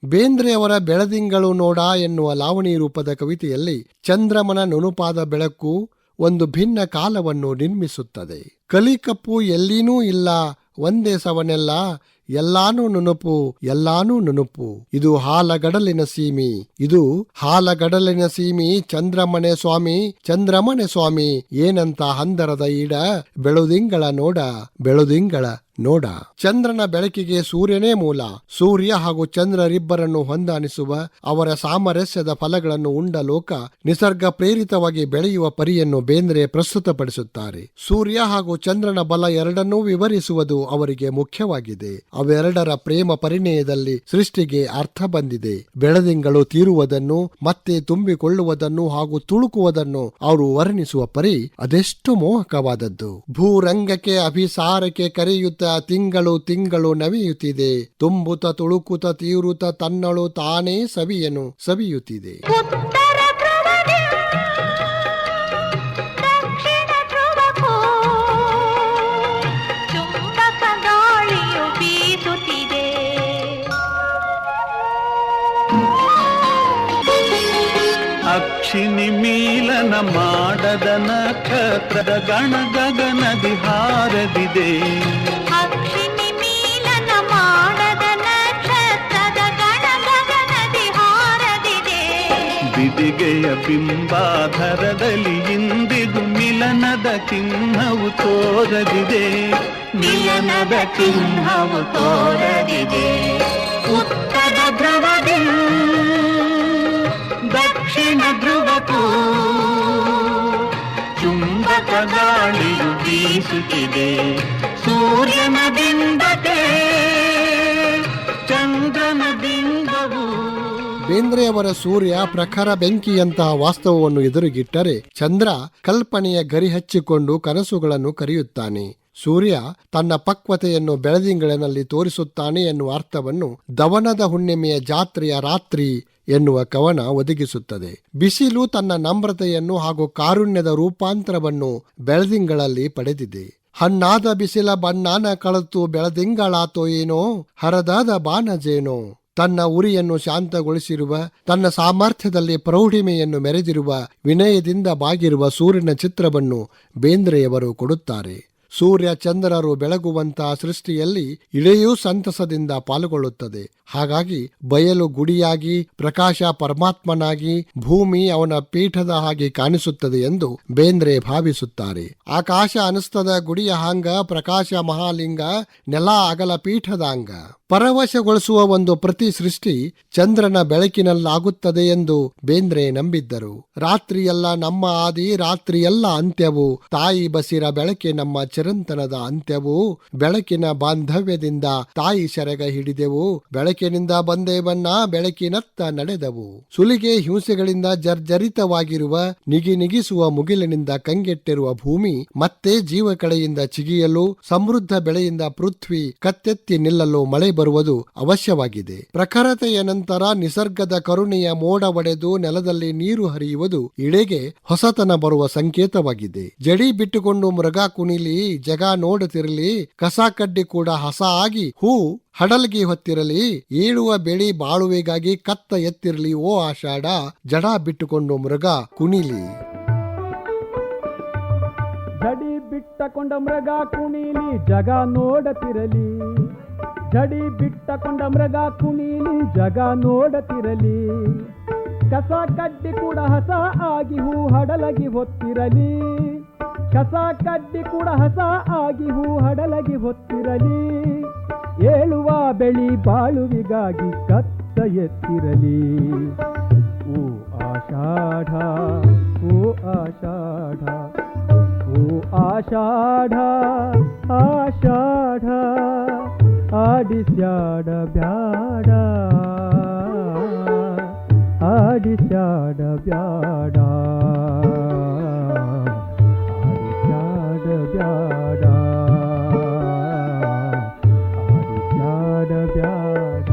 ಬೇಂದ್ರೆಯವರ ಬೆಳದಿಂಗಳು ನೋಡ ಎನ್ನುವ ಲಾವಣಿ ರೂಪದ ಕವಿತೆಯಲ್ಲಿ ಚಂದ್ರಮನ ನುಣುಪಾದ ಬೆಳಕು ಒಂದು ಭಿನ್ನ ಕಾಲವನ್ನು ನಿರ್ಮಿಸುತ್ತದೆ. ಕಲಿಕಪ್ಪು ಎಲ್ಲಿನೂ ಇಲ್ಲ ಒಂದೇ ಸವನೆಲ್ಲ, ಎಲ್ಲಾನು ನುಣುಪು ಎಲ್ಲಾನು ನುಣುಪು. ಇದು ಹಾಲಗಡಲಿನ ಸೀಮಿ, ಇದು ಹಾಲಗಡಲಿನ ಸೀಮಿ. ಚಂದ್ರಮನೆ ಸ್ವಾಮಿ ಚಂದ್ರಮನೆ ಸ್ವಾಮಿ, ಏನಂತ ಹಂದರದ ಈಡ, ಬೆಳುದಿಂಗಳ ನೋಡ ಬೆಳುದಿಂಗಳ ನೋಡ. ಚಂದ್ರನ ಬೆಳಕಿಗೆ ಸೂರ್ಯನೇ ಮೂಲ. ಸೂರ್ಯ ಹಾಗೂ ಚಂದ್ರರಿಬ್ಬರನ್ನು ಹೊಂದಾಣಿಸುವ ಅವರ ಸಾಮರಸ್ಯದ ಫಲಗಳನ್ನು ಉಂಡ ಲೋಕ ನಿಸರ್ಗ ಪ್ರೇರಿತವಾಗಿ ಬೆಳೆಯುವ ಪರಿಯನ್ನು ಬೇಂದ್ರೆ ಪ್ರಸ್ತುತಪಡಿಸುತ್ತಾರೆ. ಸೂರ್ಯ ಹಾಗೂ ಚಂದ್ರನ ಬಲ ಎರಡನ್ನೂ ವಿವರಿಸುವುದು ಅವರಿಗೆ ಮುಖ್ಯವಾಗಿದೆ. ಅವೆರಡರ ಪ್ರೇಮ ಪರಿಣಯದಲ್ಲಿ ಸೃಷ್ಟಿಗೆ ಅರ್ಥ ಬಂದಿದೆ. ಬೆಳದಿಂಗಳು ತೀರುವುದನ್ನು ಮತ್ತೆ ತುಂಬಿಕೊಳ್ಳುವುದನ್ನು ಹಾಗೂ ತುಳುಕುವುದನ್ನು ಅವರು ವರ್ಣಿಸುವ ಪರಿ ಅದೆಷ್ಟು ಮೋಹಕವಾದದ್ದು. ಭೂರಂಗಕ್ಕೆ ಅಭಿಸಾರಕ್ಕೆ ಕರೆಯುತ್ತ ತಿಂಗಳು ತಿಂಗಳು ನವಿಯುತ್ತಿದೆ, ತುಂಬುತ್ತ ತುಳುಕುತ್ತ ತೀರುತ್ತ ತನ್ನಳು ತಾನೇ ಸವಿಯನು ಸವಿಯುತ್ತಿದೆ. ಅಕ್ಷಿನಿ ಮೀಲನ ಮಾಡದ ನಕ್ಷತ್ರದ ಗಣ ಗಗನದಿ ಹಾರದಿದೆ. ಅಕ್ಷಿನಿ ಮೀಲನ ಮಾಡದ ನಕ್ಷತ್ರದ ಗಣ ಗಗನದಿ ಹಾರದಿದೆ. ಬಿದಿಗೆಯ ಬಿಂಬಾಧರದಲ್ಲಿ ಇಂದಿಗೂ ಮಿಲ ಮಿಲನದ ಚಿಹ್ನವು ತೋರದಿದೆ, ಮಿಲನದ ಚಿಹ್ನವು ತೋರದಿದೆ. ಉತ್ತರ ಧ್ರುವದಿ ದಕ್ಷಿಣ ಧ್ರುವಕ್ಕೂ ಚುಂಬಕ ಗಾಳಿಯು ಬೀಸುತ್ತಿದೆ. ಸೂರ್ಯನ ಬಿಂಬಕ್ಕೆ ಚಂದ್ರನ ಬಿಂಬವು. ಬೇಂದ್ರೆಯವರ ಸೂರ್ಯ ಪ್ರಖರ ಬೆಂಕಿಯಂತಹ ವಾಸ್ತವವನ್ನು ಎದುರುಗಿಟ್ಟರೆ, ಚಂದ್ರ ಕಲ್ಪನೆಯ ಗರಿ ಹಚ್ಚಿಕೊಂಡು ಕನಸುಗಳನ್ನು ಕರೆಯುತ್ತಾನೆ. ಸೂರ್ಯ ತನ್ನ ಪಕ್ವತೆಯನ್ನು ಬೆಳದಿಂಗಳಿನಲ್ಲಿ ತೋರಿಸುತ್ತಾನೆ ಎನ್ನುವ ಅರ್ಥವನ್ನು ದವನದ ಹುಣ್ಣಿಮೆಯ ಜಾತ್ರೆಯ ರಾತ್ರಿ ಎನ್ನುವ ಕವನ ಒದಗಿಸುತ್ತದೆ. ಬಿಸಿಲು ತನ್ನ ನಮ್ರತೆಯನ್ನು ಹಾಗೂ ಕಾರುಣ್ಯದ ರೂಪಾಂತರವನ್ನು ಬೆಳದಿಂಗಳಲ್ಲಿ ಪಡೆದಿದೆ. ಹಣ್ಣಾದ ಬಿಸಿಲ ಬಣ್ಣಾನ ಕಳತು ಬೆಳದಿಂಗಳಾತೋ ಏನೋ, ಹರದಾದ ಬಾನಜೇನೋ. ತನ್ನ ಉರಿಯನ್ನು ಶಾಂತಗೊಳಿಸಿರುವ, ತನ್ನ ಸಾಮರ್ಥ್ಯದಲ್ಲಿ ಪ್ರೌಢಿಮೆಯನ್ನು ಮೆರೆದಿರುವ, ವಿನಯದಿಂದ ಬಾಗಿರುವ ಸೂರ್ಯನ ಚಿತ್ರವನ್ನು ಬೇಂದ್ರೆಯವರು ಕೊಡುತ್ತಾರೆ. ಸೂರ್ಯ ಚಂದ್ರರು ಬೆಳಗುವಂತಹ ಸೃಷ್ಟಿಯಲ್ಲಿ ಇಳೆಯೂ ಸಂತಸದಿಂದ ಪಾಲ್ಗೊಳ್ಳುತ್ತದೆ. ಹಾಗಾಗಿ ಬಯಲು ಗುಡಿಯಾಗಿ, ಪ್ರಕಾಶ ಪರಮಾತ್ಮನಾಗಿ, ಭೂಮಿ ಅವನ ಪೀಠದ ಹಾಗೆ ಕಾಣಿಸುತ್ತದೆ ಎಂದು ಬೇಂದ್ರೆ ಭಾವಿಸುತ್ತಾರೆ. ಆಕಾಶ ಅನಿಸ್ತದ ಗುಡಿಯ ಹಾಂಗ, ಪ್ರಕಾಶ ಮಹಾಲಿಂಗ, ನೆಲ ಅಗಲ ಪೀಠದಾಂಗ. ಪರವಶಗೊಳಿಸುವ ಒಂದು ಪ್ರತಿ ಸೃಷ್ಟಿ ಚಂದ್ರನ ಬೆಳಕಿನಲ್ಲಾಗುತ್ತದೆ ಎಂದು ಬೇಂದ್ರೆ ನಂಬಿದ್ದರು. ರಾತ್ರಿಯಲ್ಲ ನಮ್ಮ ಆದಿ, ರಾತ್ರಿಯಲ್ಲ ಅಂತ್ಯವು, ತಾಯಿ ಬಸಿರ ಬೆಳಕೆ ನಮ್ಮ ಚಿರಂತನದ ಅಂತ್ಯವು. ಬೆಳಕಿನ ಬಾಂಧವ್ಯದಿಂದ ತಾಯಿ ಸೆರಗ ಹಿಡಿದೆವು, ಬೆಳಕಿನಿಂದ ಬಂದೇವನ್ನ ಬೆಳಕಿನತ್ತ ನಡೆದವು. ಸುಲಿಗೆ ಹಿಂಸೆಗಳಿಂದ ಜರ್ಜರಿತವಾಗಿರುವ, ನಿಗಿಸುವ ಮುಗಿಲಿನಿಂದ ಕಂಗೆಟ್ಟಿರುವ ಭೂಮಿ ಮತ್ತೆ ಜೀವ ಕಳೆಯಿಂದ ಚಿಗಿಯಲು, ಸಮೃದ್ಧ ಬೆಳೆಯಿಂದ ಪೃಥ್ವಿ ಕತ್ತೆತ್ತಿ ನಿಲ್ಲಲು ಮಳೆ ಬರುವುದು ಅವಶ್ಯವಾಗಿದೆ. ಪ್ರಖರತೆಯ ನಂತರ ನಿಸರ್ಗದ ಕರುಣೆಯ ಮೋಡ ಒಡೆದು ನೆಲದಲ್ಲಿ ನೀರು ಹರಿಯುವುದು ಇಳೆಗೆ ಹೊಸತನ ಬರುವ ಸಂಕೇತವಾಗಿದೆ. ಜಡಿ ಬಿಟ್ಟುಕೊಂಡು ಮೃಗ ಕುಣಿಲಿ, ಜಗ ನೋಡುತ್ತಿರಲಿ, ಕಸ ಕಡ್ಡಿ ಕೂಡ ಹಸ ಆಗಿ ಹೂ ಹಡಲ್ಗಿ ಹೊತ್ತಿರಲಿ, ಏಳುವ ಬೆಳಿ ಬಾಳುವೆಗಾಗಿ ಕತ್ತ ಎತ್ತಿರಲಿ ಓ ಆಷಾಢ, ಜಡ ಬಿಟ್ಟುಕೊಂಡು ಮೃಗ ಕುಣಿಲಿ. ಜಡಿ ಬಿಟ್ಟಕೊಂಡ ಮೃಗ ಕುಣಿಲಿ, ಜಗ ನೋಡತಿರಲಿ. ಜಡಿ ಬಿಟ್ಟಕೊಂಡ ಮೃಗ ಕುಣಿಲಿ, ಜಗ ನೋಡತಿರಲಿ. ಕಸ ಕಡ್ಡಿ ಕೂಡ ಹಸ ಆಗಿ ಹೂ ಹಡಲಗಿ ಹೊತ್ತಿರಲಿ. ಕಸ ಕಡ್ಡಿ ಕೂಡ ಹಸ ಆಗಿ ಹೂ ಹಡಲಗಿ ಹೊತ್ತಿರಲಿ. ಏಳುವ ಬೆಳಿ ಬಾಳುವಿಗಾಗಿ ಕತ್ತ ಎತ್ತಿರಲಿ. ಓ ಆಷಾಢ, ಓ ಆಷಾಢ, ಓ ಆಷಾಢ, ಆಷಾಢ, ಆಡಿಸ್ಯಾಡ ಬ್ಯಾಡ, ಆಡಿಸ್ಯಾಡ ಬ್ಯಾಡ, ಆಡಿಸ್ಯಾಡ ಬ್ಯಾಡ, ಆಡಿಸ್ಯಾಡ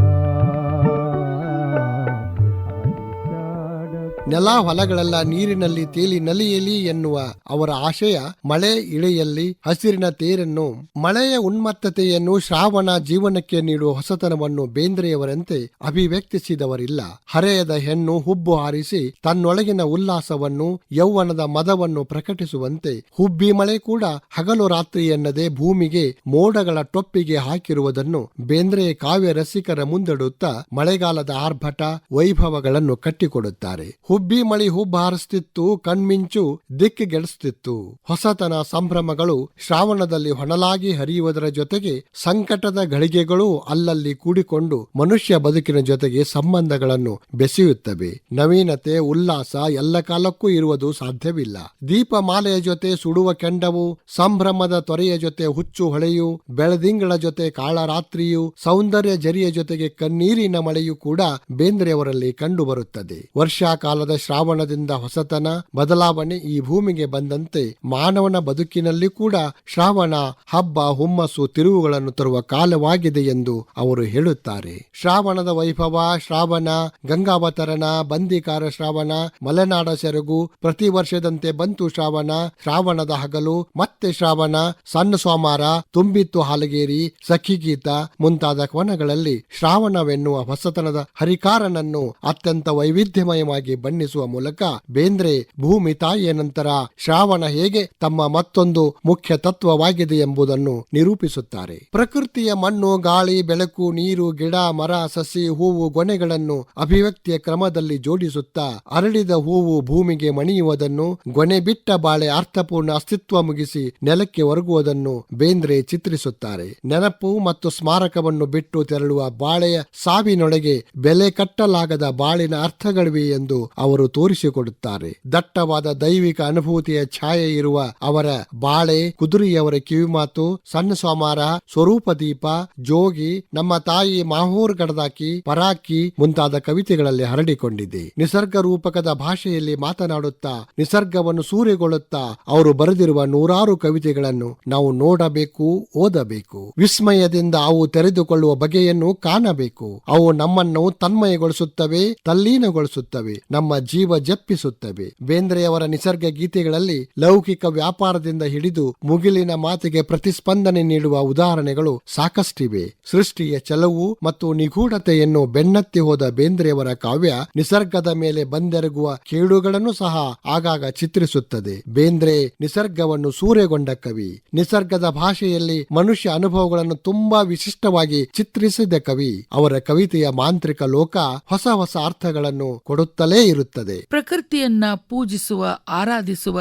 ಬ್ಯಾಡ, ನೆಲ ಹೊಲಗಳೆಲ್ಲ ನೀರಿನಲ್ಲಿ ತೇಲಿ ನಲಿಯಲಿ ಎನ್ನುವ ಅವರ ಆಶಯ ಮಳೆ ಇಳೆಯಲ್ಲಿ ಹಸಿರಿನ ತೇರನ್ನು, ಮಳೆಯ ಉನ್ಮತ್ತತೆಯನ್ನು, ಶ್ರಾವಣ ಜೀವನಕ್ಕೆ ನೀಡುವ ಹೊಸತನವನ್ನು ಬೇಂದ್ರೆಯವರಂತೆ ಅಭಿವ್ಯಕ್ತಿಸಿದವರಿಲ್ಲ. ಹರೆಯದ ಹೆಣ್ಣು ಹುಬ್ಬು ಹಾರಿಸಿ ತನ್ನೊಳಗಿನ ಉಲ್ಲಾಸವನ್ನು, ಯೌವನದ ಮದವನ್ನು ಪ್ರಕಟಿಸುವಂತೆ ಹುಬ್ಬಿ ಮಳೆ ಕೂಡ ಹಗಲು ರಾತ್ರಿ ಎನ್ನದೆ ಭೂಮಿಗೆ ಮೋಡಗಳ ಟೊಪ್ಪಿಗೆ ಹಾಕಿರುವುದನ್ನು ಬೇಂದ್ರೆ ಕಾವ್ಯ ರಸಿಕರ ಮುಂದಿಡುತ್ತಾ ಮಳೆಗಾಲದ ಆರ್ಭಟ ವೈಭವಗಳನ್ನು ಕಟ್ಟಿಕೊಡುತ್ತಾರೆ. ಹುಬ್ಬಿ ಮಳಿ ಹುಬ್ಬ ಹಾರಿಸ್ತಿತ್ತು, ಕಣ್ಮಿಂಚು ದಿಕ್ಕಿಗೆಡಿಸ್ತಿತ್ತು. ಹೊಸತನ ಸಂಭ್ರಮಗಳು ಶ್ರಾವಣದಲ್ಲಿ ಹೊನಲಾಗಿ ಹರಿಯುವುದರ ಜೊತೆಗೆ ಸಂಕಟದ ಗಳಿಗೆಗಳು ಅಲ್ಲಲ್ಲಿ ಕೂಡಿಕೊಂಡು ಮನುಷ್ಯ ಬದುಕಿನ ಜೊತೆಗೆ ಸಂಬಂಧಗಳನ್ನು ಬೆಸೆಯುತ್ತವೆ. ನವೀನತೆ, ಉಲ್ಲಾಸ ಎಲ್ಲ ಕಾಲಕ್ಕೂ ಇರುವುದು ಸಾಧ್ಯವಿಲ್ಲ. ದೀಪಮಾಲೆಯ ಜೊತೆ ಸುಡುವ ಕೆಂಡವು, ಸಂಭ್ರಮದ ತೊರೆಯ ಜೊತೆ ಹುಚ್ಚು ಹೊಳೆಯು, ಬೆಳದಿಂಗಳ ಜೊತೆ ಕಾಳರಾತ್ರಿಯು, ಸೌಂದರ್ಯ ಜರಿಯ ಜೊತೆಗೆ ಕಣ್ಣೀರಿನ ಮಳೆಯೂ ಕೂಡ ಬೇಂದ್ರೆಯವರಲ್ಲಿ ಕಂಡುಬರುತ್ತದೆ. ವರ್ಷಾಕಾಲದ ಶ್ರಾವಣದಿಂದ ಹೊಸತನ, ಬದಲಾವಣೆ ಈ ಭೂಮಿಗೆ ಬಂದಂತೆ ಮಾನವನ ಬದುಕಿನಲ್ಲಿ ಕೂಡ ಶ್ರಾವಣ ಹಬ್ಬ, ಹುಮ್ಮಸ್ಸು, ತಿರುವುಗಳನ್ನು ತರುವ ಕಾಲವಾಗಿದೆ ಎಂದು ಅವರು ಹೇಳುತ್ತಾರೆ. ಶ್ರಾವಣದ ವೈಭವ, ಶ್ರಾವಣ, ಗಂಗಾವತರಣ, ಬಂದಿಕಾರ ಶ್ರಾವಣ, ಮಲೆನಾಡ ಸೆರಗು, ಪ್ರತಿ ವರ್ಷದಂತೆ ಬಂತು ಶ್ರಾವಣ, ಶ್ರಾವಣದ ಹಗಲು, ಮತ್ತೆ ಶ್ರಾವಣ, ಸಣ್ಣ ಸೋಮಾರ, ತುಂಬಿತ್ತು ಹಾಲಗೇರಿ, ಸಖಿಗೀತ ಮುಂತಾದ ಕವನಗಳಲ್ಲಿ ಶ್ರಾವಣವೆನ್ನುವ ಹೊಸತನದ ಹರಿಕಾರನನ್ನು ಅತ್ಯಂತ ವೈವಿಧ್ಯಮಯವಾಗಿ ಬಣ್ಣಿಸಿದ್ದಾರೆ. ಬಣ್ಣಿಸುವ ಮೂಲಕ ಬೇಂದ್ರೆ ಭೂಮಿ ತಾಯಿಯ ನಂತರ ಶ್ರಾವಣ ಹೇಗೆ ತಮ್ಮ ಮತ್ತೊಂದು ಮುಖ್ಯ ತತ್ವವಾಗಿದೆ ಎಂಬುದನ್ನು ನಿರೂಪಿಸುತ್ತಾರೆ. ಪ್ರಕೃತಿಯ ಮಣ್ಣು, ಗಾಳಿ, ಬೆಳಕು, ನೀರು, ಗಿಡ, ಮರ, ಸಸಿ, ಹೂವು, ಗೊನೆಗಳನ್ನು ಅಭಿವ್ಯಕ್ತಿಯ ಕ್ರಮದಲ್ಲಿ ಜೋಡಿಸುತ್ತಾ ಅರಳಿದ ಹೂವು ಭೂಮಿಗೆ ಮಣಿಯುವುದನ್ನು, ಗೊನೆ ಬಿಟ್ಟ ಬಾಳೆ ಅರ್ಥಪೂರ್ಣ ಅಸ್ತಿತ್ವ ಮುಗಿಸಿ ನೆಲಕ್ಕೆ ಒರಗುವುದನ್ನು ಬೇಂದ್ರೆ ಚಿತ್ರಿಸುತ್ತಾರೆ. ನೆನಪು ಮತ್ತು ಸ್ಮಾರಕವನ್ನು ಬಿಟ್ಟು ತೆರಳುವ ಬಾಳೆಯ ಸಾವಿನೊಳಗೆ ಬೆಲೆ ಕಟ್ಟಲಾಗದ ಬಾಳಿನ ಅರ್ಥಗಳಿವೆ ಎಂದು ಅವರು ತೋರಿಸಿಕೊಡುತ್ತಾರೆ. ದಟ್ಟವಾದ ದೈವಿಕ ಅನುಭೂತಿಯ ಛಾಯೆ ಇರುವ ಅವರ ಬಾಳೆ, ಕುದುರೆಯವರ ಕಿವಿಮಾತು, ಸಣ್ಣ ಸೋಮಾರ, ಸ್ವರೂಪ ದೀಪ, ಜೋಗಿ, ನಮ್ಮ ತಾಯಿ ಮಾಹೂರ್ ಗಡದಾಕಿ, ಪರಾಕಿ ಮುಂತಾದ ಕವಿತೆಗಳಲ್ಲಿ ಹರಡಿಕೊಂಡಿದೆ. ನಿಸರ್ಗ ರೂಪಕದ ಭಾಷೆಯಲ್ಲಿ ಮಾತನಾಡುತ್ತಾ ನಿಸರ್ಗವನ್ನು ಸೂರೆಗೊಳ್ಳುತ್ತಾ ಅವರು ಬರೆದಿರುವ ನೂರಾರು ಕವಿತೆಗಳನ್ನು ನಾವು ನೋಡಬೇಕು, ಓದಬೇಕು. ವಿಸ್ಮಯದಿಂದ ಅವು ತೆರೆದುಕೊಳ್ಳುವ ಬಗೆಯನ್ನು ಕಾಣಬೇಕು. ಅವು ನಮ್ಮನ್ನು ತನ್ಮಯಗೊಳಿಸುತ್ತವೆ, ತಲ್ಲೀನಗೊಳಿಸುತ್ತವೆ, ನಮ್ಮ ಜೀವ ಜಪ್ಪಿಸುತ್ತವೆ. ಬೇಂದ್ರೆಯವರ ನಿಸರ್ಗ ಗೀತೆಗಳಲ್ಲಿ ಲೌಕಿಕ ವ್ಯಾಪಾರದಿಂದ ಹಿಡಿದು ಮುಗಿಲಿನ ಮಾತಿಗೆ ಪ್ರತಿಸ್ಪಂದನೆ ನೀಡುವ ಉದಾಹರಣೆಗಳು ಸಾಕಷ್ಟಿವೆ. ಸೃಷ್ಟಿಯ ಛಲವು ಮತ್ತು ನಿಗೂಢತೆಯನ್ನು ಬೆನ್ನತ್ತಿ ಹೋದ ಬೇಂದ್ರೆಯವರ ಕಾವ್ಯ ನಿಸರ್ಗದ ಮೇಲೆ ಬಂದೆರಗುವ ಕೇಳುಗಳನ್ನು ಸಹ ಆಗಾಗ ಚಿತ್ರಿಸುತ್ತದೆ. ಬೇಂದ್ರೆ ನಿಸರ್ಗವನ್ನು ಸೂರೆಗೊಂಡ ಕವಿ. ನಿಸರ್ಗದ ಭಾಷೆಯಲ್ಲಿ ಮನುಷ್ಯ ಅನುಭವಗಳನ್ನು ತುಂಬಾ ವಿಶಿಷ್ಟವಾಗಿ ಚಿತ್ರಿಸಿದ ಕವಿ. ಅವರ ಕವಿತೆಯ ಮಾಂತ್ರಿಕ ಲೋಕ ಹೊಸ ಹೊಸ ಅರ್ಥಗಳನ್ನು ಕೊಡುತ್ತಲೇ ಇರುತ್ತದೆ. ಪ್ರಕೃತಿಯನ್ನ ಪೂಜಿಸುವ, ಆರಾಧಿಸುವ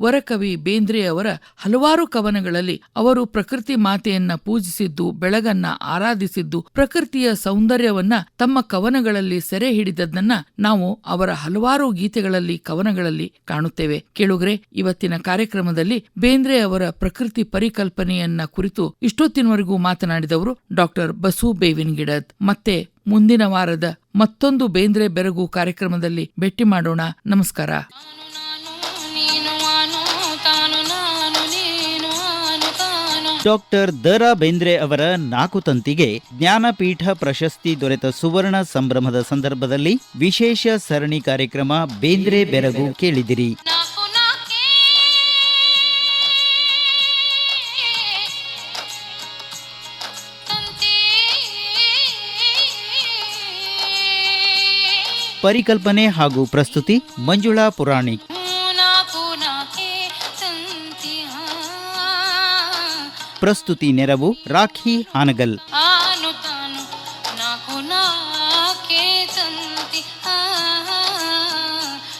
ವರಕವಿ ಬೇಂದ್ರೆ ಅವರ ಹಲವಾರು ಕವನಗಳಲ್ಲಿ ಅವರು ಪ್ರಕೃತಿ ಮಾತೆಯನ್ನ ಪೂಜಿಸಿದ್ದು, ಬೆಳಗನ್ನ ಆರಾಧಿಸಿದ್ದು, ಪ್ರಕೃತಿಯ ಸೌಂದರ್ಯವನ್ನ ತಮ್ಮ ಕವನಗಳಲ್ಲಿ ಸೆರೆ ಹಿಡಿದದ್ದನ್ನ ನಾವು ಅವರ ಹಲವಾರು ಗೀತೆಗಳಲ್ಲಿ, ಕವನಗಳಲ್ಲಿ ಕಾಣುತ್ತೇವೆ. ಕೇಳುಗರೆ, ಇವತ್ತಿನ ಕಾರ್ಯಕ್ರಮದಲ್ಲಿ ಬೇಂದ್ರೆ ಅವರ ಪ್ರಕೃತಿ ಪರಿಕಲ್ಪನೆಯನ್ನ ಕುರಿತು ಇಷ್ಟೊತ್ತಿನವರೆಗೂ ಮಾತನಾಡಿದವರು ಡಾಕ್ಟರ್ ಬಸು ಬೇವಿನಗಿಡದ್. ಮತ್ತೆ ಮುಂದಿನ ವಾರದ ಮತ್ತೊಂದು ಬೇಂದ್ರೆ ಬೆರಗು ಕಾರ್ಯಕ್ರಮದಲ್ಲಿ ಭೇಟಿ ಮಾಡೋಣ. ನಮಸ್ಕಾರ. ಡಾಕ್ಟರ್ ದ.ರಾ. ಬೇಂದ್ರೆ ಅವರ 4 ತಂತಿಗೆ ಜ್ಞಾನಪೀಠ ಪ್ರಶಸ್ತಿ ದೊರೆತ ಸುವರ್ಣ ಸಂಭ್ರಮದ ಸಂದರ್ಭದಲ್ಲಿ ವಿಶೇಷ ಸರಣಿ ಕಾರ್ಯಕ್ರಮ ಬೇಂದ್ರೆ ಬೆರಗು ಕೇಳಿದಿರಿ. ಪರಿಕಲ್ಪನೆ ಹಾಗೂ ಪ್ರಸ್ತುತಿ ಮಂಜುಳಾ ಪುರಾಣಿಕ್. ಪ್ರಸ್ತುತಿ ನೆರವು ರಾಖಿ ಹಾನಗಲ್.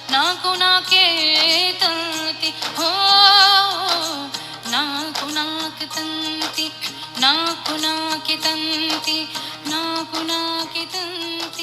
ನಾಕು ನಾಕೆ ತಂತಿ